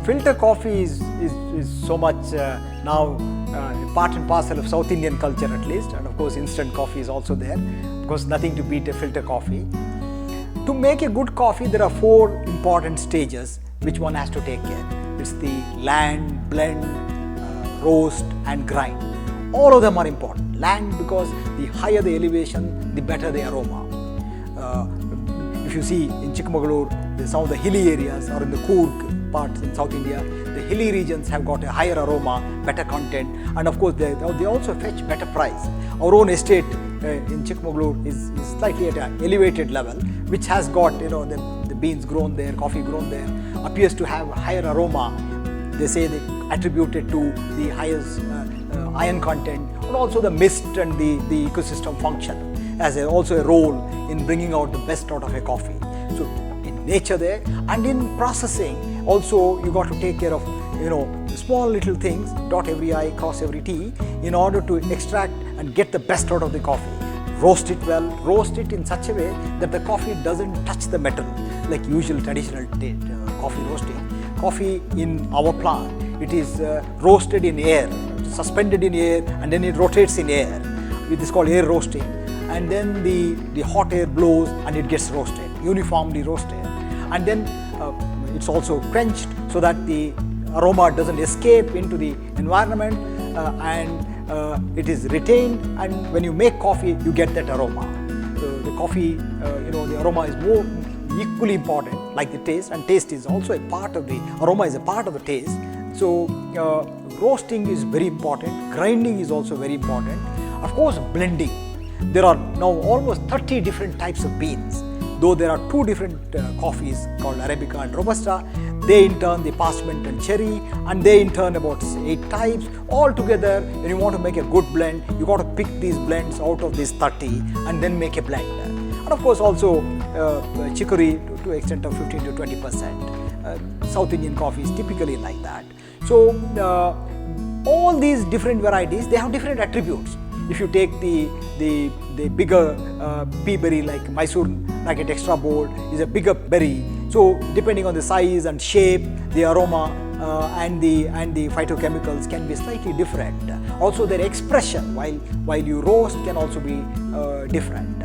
filter coffee is so much now part and parcel of South Indian culture at least, and of course instant coffee is also there, because nothing to beat a filter coffee. To make a good coffee, there are 4 important stages which one has to take care. It's the land, blend, roast and grind. All of them are important. Land, because the higher the elevation, the better the aroma. If you see in Chikmagalur, some of the hilly areas, or in the Coorg parts in South India, the hilly regions have got a higher aroma, better content, and of course they also fetch better price. Our own estate in Chikmagalur is slightly at an elevated level, which has got the beans grown there, coffee grown there, appears to have higher aroma. They say they attribute it to the highest iron content, but also the mist and the ecosystem function as also a role in bringing out the best out of a coffee. So in nature there, and in processing also you got to take care of small little things, dot every I, cross every T, in order to extract and get the best out of the coffee. Roast it well, roast it in such a way that the coffee doesn't touch the metal like usual traditional coffee roasting. Coffee in our plant, it is roasted in air, suspended in air, and then it rotates in air. It is called air roasting, and then the hot air blows and it gets roasted, uniformly roasted, and then it's also quenched so that the aroma doesn't escape into the environment, and it is retained, and when you make coffee you get that aroma. The coffee, the aroma is more equally important like the taste, and taste is also a part of the aroma, is a part of the taste. So roasting is very important, grinding is also very important, of course blending. There are now almost 30 different types of beans, though there are 2 different coffees called Arabica and Robusta. They in turn the parchment and cherry, and they in turn about 8 types. All together, when you want to make a good blend, you got to pick these blends out of these 30 and then make a blend. And of course also chicory to extent of 15 to 20%. South Indian coffee is typically like that. So all these different varieties, they have different attributes. If you take the bigger pea berry like Mysore Racket Extra Bold is a bigger berry. So depending on the size and shape, the aroma and the phytochemicals can be slightly different. Also their expression while you roast can also be different.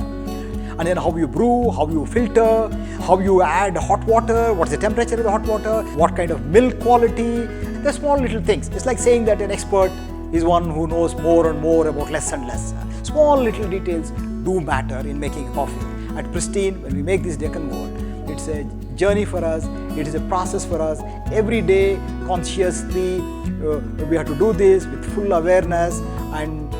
And then how you brew, how you filter, how you add hot water, what's the temperature of the hot water, what kind of milk quality. They're small little things. It's like saying that an expert is one who knows more and more about less and less. Small little details do matter in making coffee. At Pristine, when we make this Deccan Gold, it's a journey for us, it is a process for us. Every day, consciously, we have to do this with full awareness, and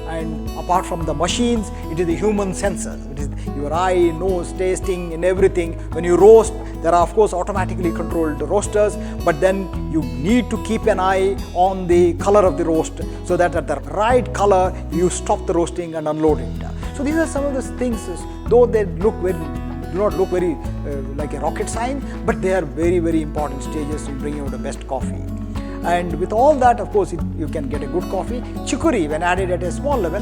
apart from the machines, it is the human senses. It is your eye, nose, tasting and everything. When you roast, there are of course automatically controlled roasters, but then you need to keep an eye on the color of the roast so that at the right color you stop the roasting and unload it. So these are some of the things, though they do not look very like a rocket science, but they are very, very important stages in bringing out the best coffee. And with all that, of course, you can get a good coffee. Chicory, when added at a small level,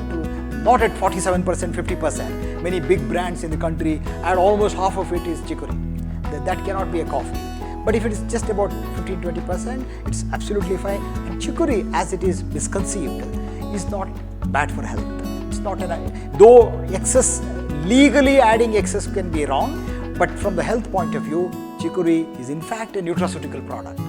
not at 47%, 50%. Many big brands in the country add almost half of it is chicory. That cannot be a coffee. But if it is just about 15-20%, it's absolutely fine. And chicory, as it is misconceived, is not bad for health. It's not though excess, legally adding excess can be wrong, but from the health point of view, chicory is in fact a nutraceutical product.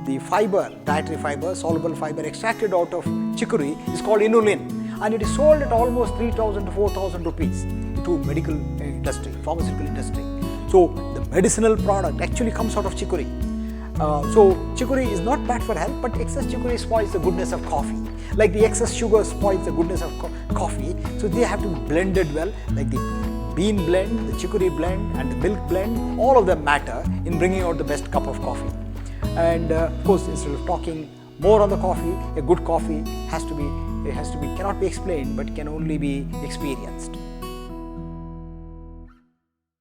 The fiber, dietary fiber, soluble fiber extracted out of chicory is called inulin, and it is sold at almost 3,000 to 4,000 rupees to medical industry, pharmaceutical industry. So the medicinal product actually comes out of chicory. So chicory is not bad for health, but excess chicory spoils the goodness of coffee. Like the excess sugar spoils the goodness of coffee. So they have to be blended well, like the bean blend, the chicory blend and the milk blend, all of them matter in bringing out the best cup of coffee. And of course, instead of talking more on the coffee, a good coffee cannot be explained, but can only be experienced.